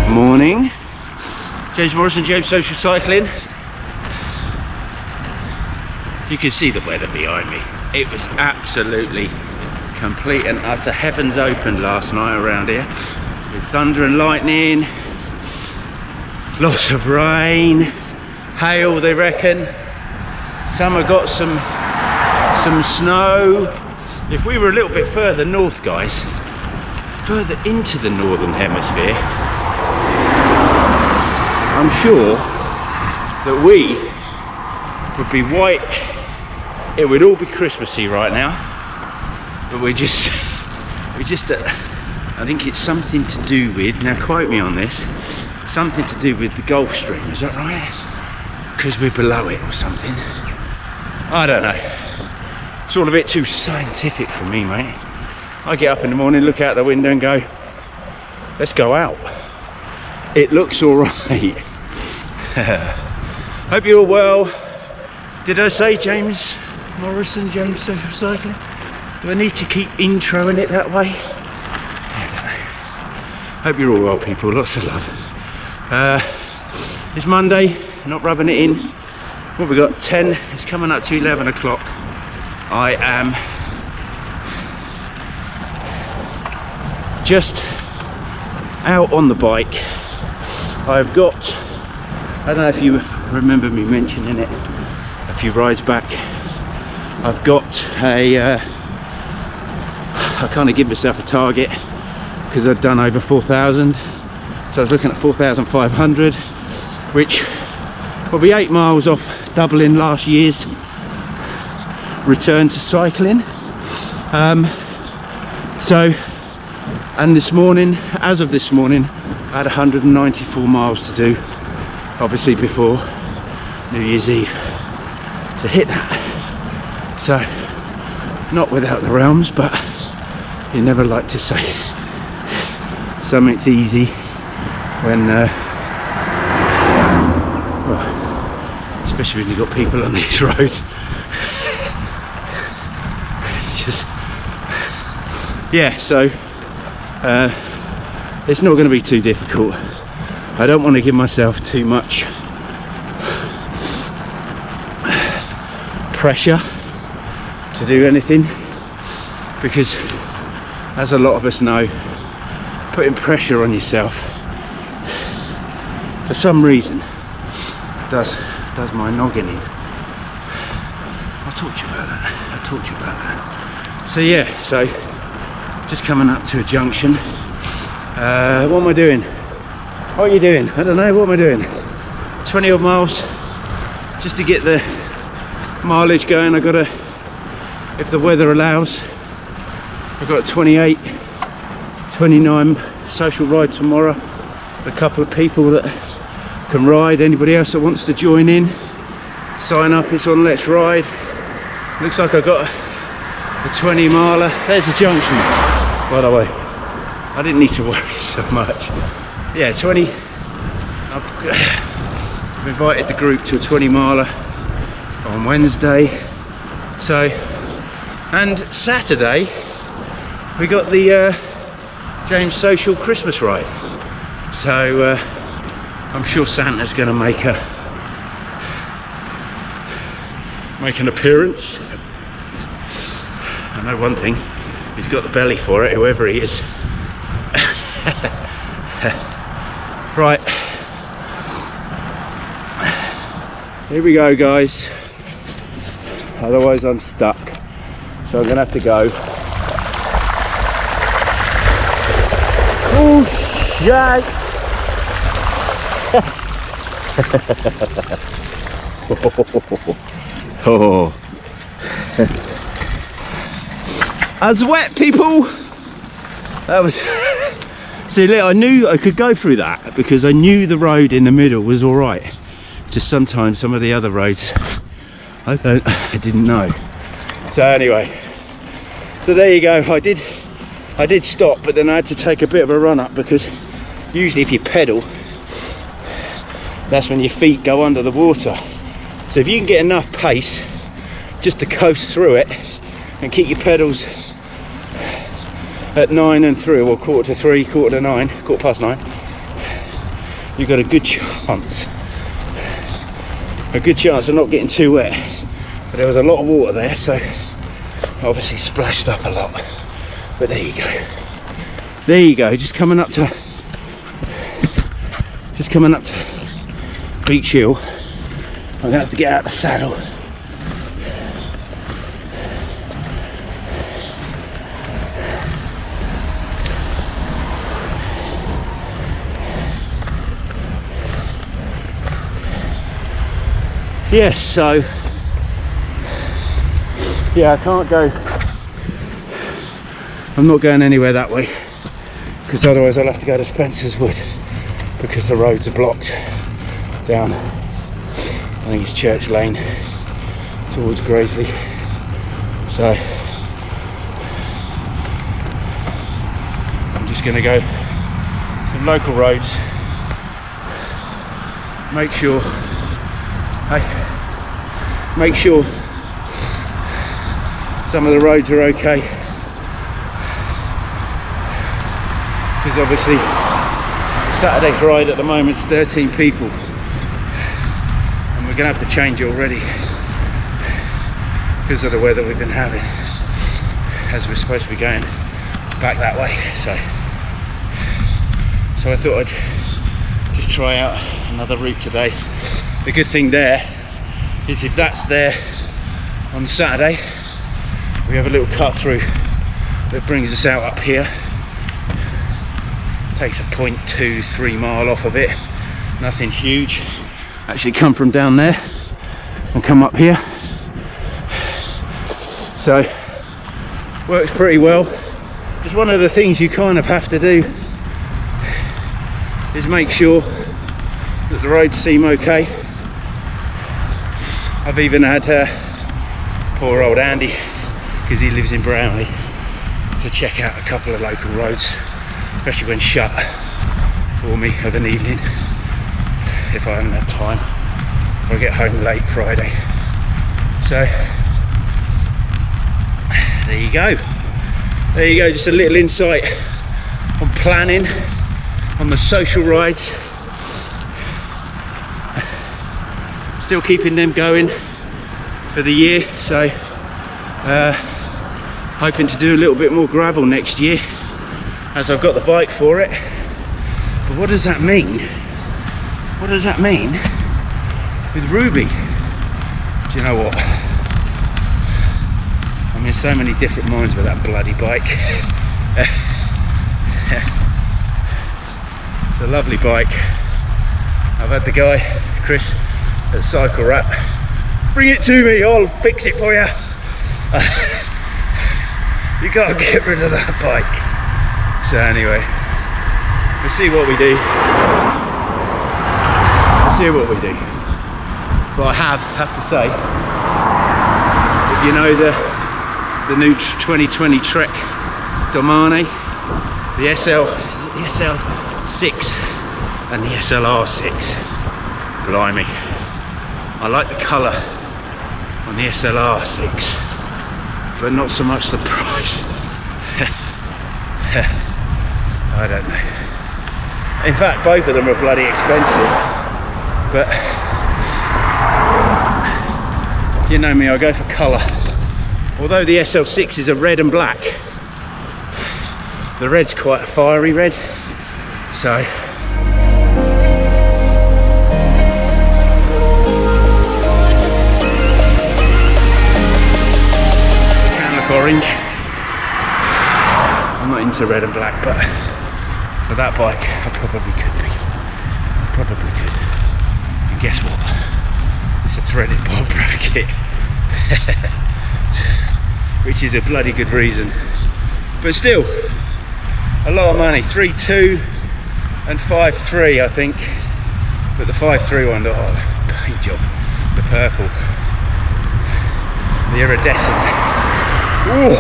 Good morning. James Morrison, James Social Cycling. You can see the weather behind me. It was absolutely complete and utter heavens opened last night around here. With thunder and lightning, lots of rain, hail they reckon. Some have got some snow. If we were a little bit further north, guys, further into the northern hemisphere, I'm sure that we would be white. It would all be Christmassy right now, but I think it's something to do with, now quote me on this, something to do with the Gulf Stream, is that right? Because we're below it or something. I don't know. It's all a bit too scientific for me, mate. I get up in the morning, look out the window and go, let's go out. It looks all right. Hope you're all well. Did I say James Morrison, James Social Cycling? Do I need to keep introing it that way? I don't know. Hope you're all well, people. Lots of love. It's Monday, not rubbing it in. What we got? 10. It's coming up to 11 o'clock. I am just out on the bike. I've got, I don't know if you remember me mentioning it a few rides back, I've got a I kind of give myself a target because I've done over 4,000, so I was looking at 4,500, which will be 8 miles off doubling last year's return to cycling. And this morning, as of this morning, I had 194 miles to do, obviously before New Year's Eve, to hit that. So, not without the realms, but you never like to say something's easy when, well, especially when you've got people on these roads. Just, yeah, so it's not going to be too difficult. I don't want to give myself too much pressure to do anything, because as a lot of us know, putting pressure on yourself for some reason does my noggin in. I'll talk to you about that. So yeah, so just coming up to a junction. What am I doing? What are you doing? I don't know, what am I doing? 20 odd miles just to get the mileage going. I got a, if the weather allows, I've got a 28, 29 social ride tomorrow. A couple of people that can ride. Anybody else that wants to join in, sign up. It's on Let's Ride. Looks like I got a 20 miler. There's a junction, by the way. I didn't need to worry so much. Yeah, 20. I've invited the group to a 20 miler on Wednesday. So, and Saturday we got the James Social Christmas ride. So I'm sure Santa's going to make an appearance. I know one thing, he's got the belly for it, whoever he is. Right, here we go, guys. Otherwise I'm stuck, so I'm gonna have to go. Oh shit! Oh. That's wet, people. That was see, look, I knew I could go through that because I knew the road in the middle was all right. Just sometimes some of the other roads I didn't know. So anyway, so there you go. I did stop, but then I had to take a bit of a run up, because usually if you pedal, that's when your feet go under the water. So if you can get enough pace just to coast through it and keep your pedals at 9 and 3, or quarter to 3, quarter to 9, quarter past 9, you've got a good chance of not getting too wet. But there was a lot of water there, so obviously splashed up a lot. But there you go. There you go. Just coming up to Beach Hill. I'm gonna have to get out of the saddle. Yes, so yeah, I can't go. I'm not going anywhere that way because otherwise I'll have to go to Spencer's Wood because the roads are blocked down, I think it's Church Lane towards Graiseley. So I'm just going to go some local roads, make sure some of the roads are okay, because obviously Saturday's ride at the moment is 13 people and we're going to have to change it already because of the weather we've been having, as we're supposed to be going back that way. So I thought I'd just try out another route today. The good thing there is if that's there on Saturday, we have a little cut through that brings us out up here. Takes a 0.23 mile off of it, nothing huge. Actually come from down there and come up here. So works pretty well. Just one of the things you kind of have to do is make sure that the roads seem okay. I've even had poor old Andy, because he lives in Brownlee, to check out a couple of local roads, especially when shut, for me of an evening if I haven't had time, if I get home late Friday. So there you go, just a little insight on planning on the social rides. Still keeping them going for the year, so hoping to do a little bit more gravel next year, as I've got the bike for it. But what does that mean? What does that mean with Ruby? Do you know what? I'm in so many different minds with that bloody bike. It's a lovely bike. I've had the guy, Chris, at Cycle Wrap, bring it to me, I'll fix it for you. You gotta get rid of that bike. So anyway, we'll see what we do. But I have to say, if you know the new 2020 Trek Domane, the SL6 and the SLR6, blimey, I like the colour on the SLR6, but not so much the price. I don't know. In fact, both of them are bloody expensive, but you know me, I go for colour. Although the SL6 is a red and black, the red's quite a fiery red, so orange. I'm not into red and black, but for that bike I probably could be. And guess what? It's a threaded bob bracket. Which is a bloody good reason. But still, a lot of money. 3.2 and 5.3 I think. But the 5.3 one, oh, the paint job. The purple. The iridescent. Ooh.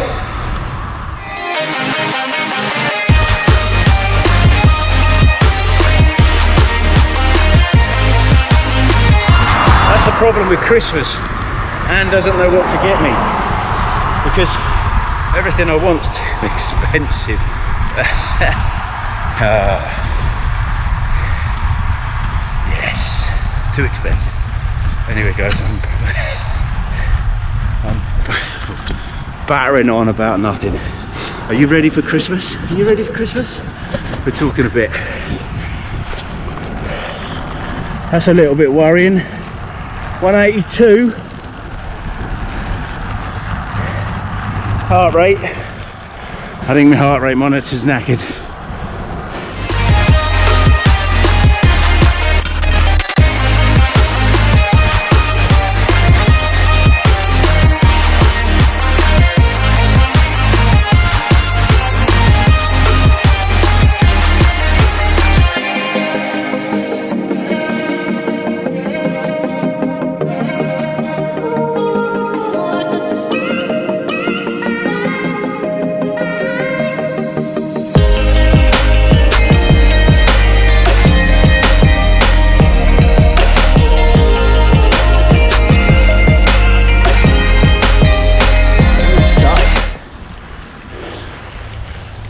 That's the problem with Christmas. Anne doesn't know what to get me because everything I want's too expensive. Too expensive. Anyway guys, I'm battering on about nothing. Are you ready for Christmas? Are you ready for Christmas? We're talking a bit. That's a little bit worrying. 182 heart rate. I think my heart rate monitor's knackered.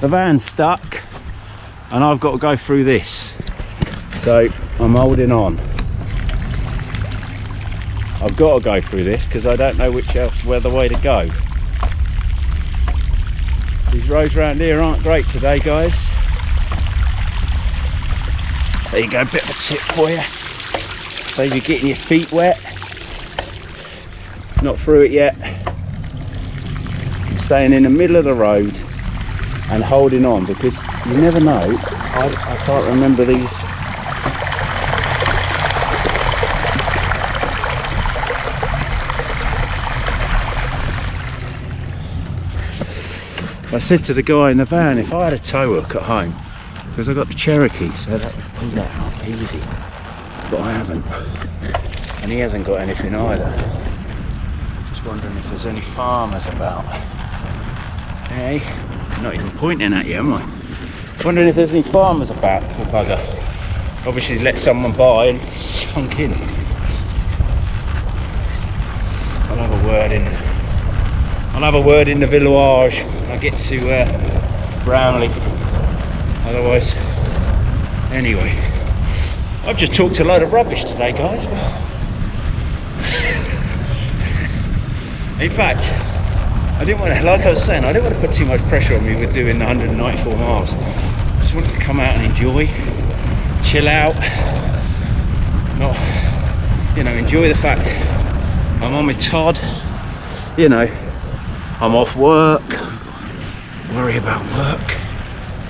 The van's stuck and I've got to go through this, so I'm holding on. I've got to go through this because I don't know where the way to go. These roads around here aren't great today, guys. There you go, a bit of a tip for you. Save you getting your feet wet. Not through it yet. I'm staying in the middle of the road and holding on because you never know. I can't remember these. I said to the guy in the van, if I had a tow hook at home, because I got the Cherokee, so that would pull that out easy, but I haven't, and he hasn't got anything either. Just wondering if there's any farmers about. Hey. Not even pointing at you, am I? Wondering if there's any farmers about, poor bugger. Obviously let someone buy and sunk in. I'll have a word in the village when I get to Brownlee. Otherwise, anyway. I've just talked a load of rubbish today, guys. In fact, I didn't want to, like I was saying, I didn't want to put too much pressure on me with doing the 194 miles. I just wanted to come out and enjoy, chill out, not, you know, enjoy the fact I'm on my Todd, you know, I'm off work, worry about work,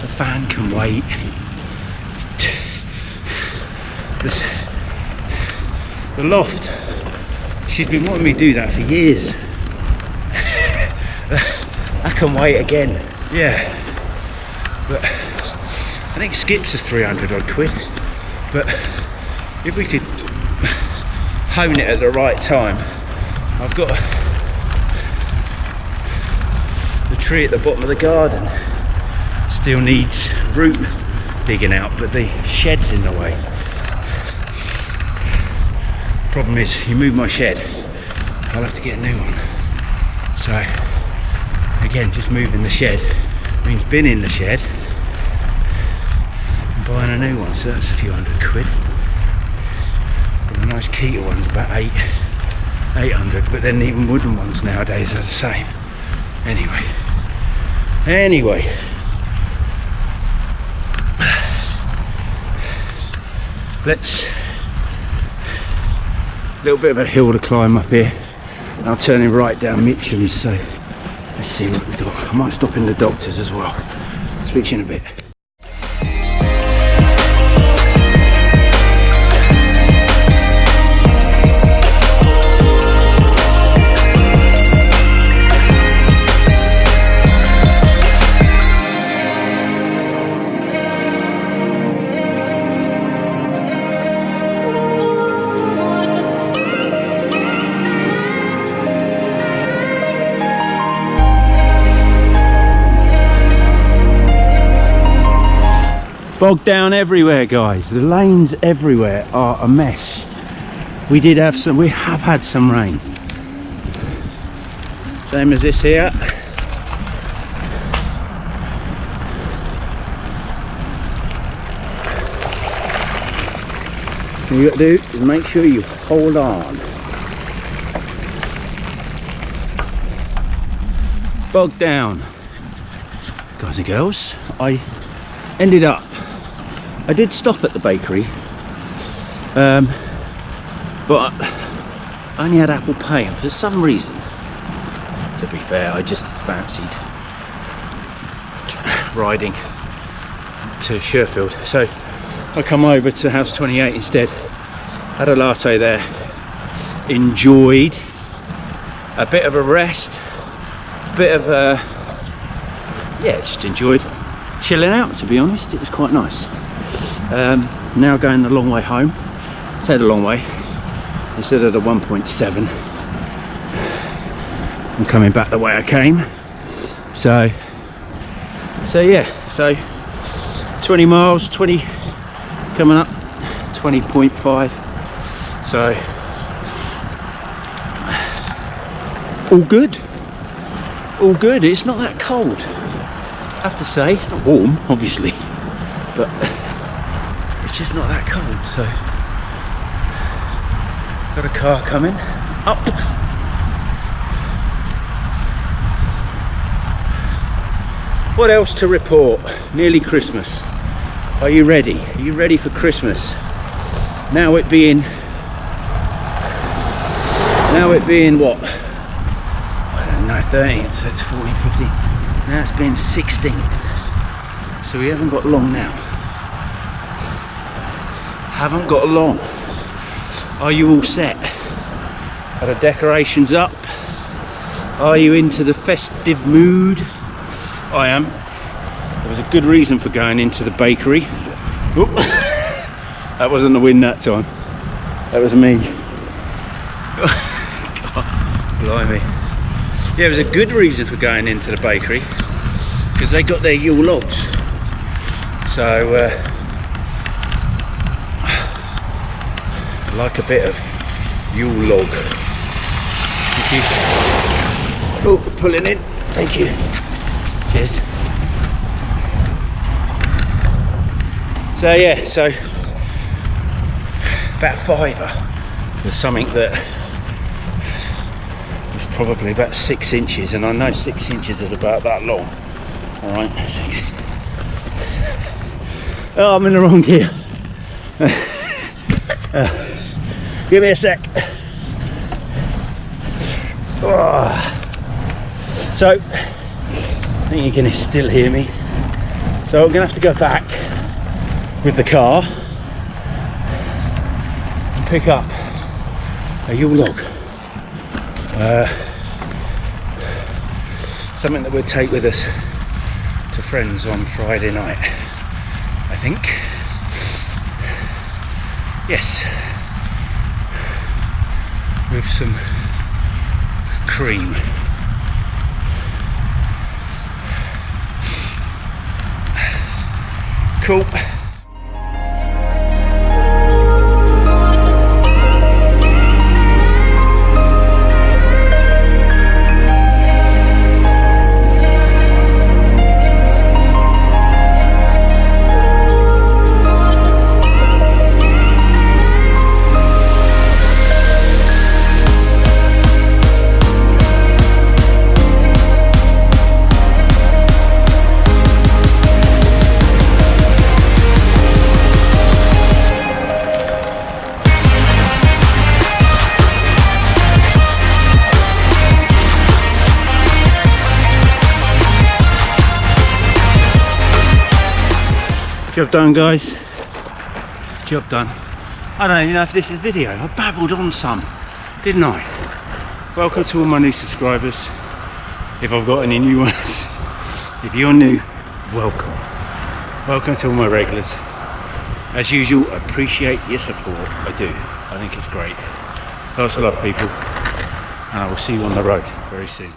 the fan can wait. The loft, she's been wanting me to do that for years. I can wait again, yeah, but I think skips are 300 odd quid, but if we could hone it at the right time. I've got the tree at the bottom of the garden, still needs root digging out, but the shed's in the way. Problem is, you move my shed, I'll have to get a new one, so again, just moving the shed means binning the shed and buying a new one, so that's a few hundred quid. But a nice Keter one's about 800, but then even wooden ones nowadays are the same. Anyway, let's, a little bit of a hill to climb up here. I'm turning right down Mitchum's, so let's see what we've got. I might stop in the doctor's as well. Speak to you in a bit. Bogged down everywhere, guys. The lanes everywhere are a mess. We have had some rain. Same as this here. All you got to do is make sure you hold on. Bogged down, guys and girls. I did stop at the bakery, but I only had Apple Pay, and for some reason, to be fair, I just fancied riding to Sherfield, so I come over to House 28 instead. Had a latte there, enjoyed a bit of a rest, bit of a, yeah, just enjoyed chilling out, to be honest. It was quite nice. Now going the long way home. Say the long way instead of the 1.7. I'm coming back the way I came. So yeah, so 20 miles, 20 coming up, 20.5. So all good. All good. It's not that cold, I have to say. It's not warm, obviously, but it's just not that cold. So got a car coming up. What else to report? Nearly Christmas. Are you ready? Are you ready for Christmas? Now it being what? I don't know, 13th, so it's 14, 15. Now it's been 16th. So we haven't got long now. Haven't got long. Are you all set? Are the decorations up? Are you into the festive mood? I am. There was a good reason for going into the bakery. Oop. That wasn't the wind that time. That was me. God, blimey. Yeah, there was a good reason for going into the bakery, because they got their Yule logs. So I like a bit of Yule log. Thank you. Oh, pulling in. Thank you. Cheers. So yeah, so about £5 for something that was probably about 6 inches, and I know 6 inches is about that long. Alright, 6. Oh, I'm in the wrong gear. Give me a sec. Oh. So I think you can still hear me. So I'm gonna have to go back with the car and pick up a Yule log. Something that we'll take with us to friends on Friday night, I think. Yes. With some cream. Cool. Job done, guys. Job done. I don't even know if this is video. I babbled on some, didn't I? Welcome to all my new subscribers. If I've got any new ones. If you're new, welcome. Welcome to all my regulars. As usual, I appreciate your support. I do. I think it's great. Lots of love, people. And I will see you on the road very soon.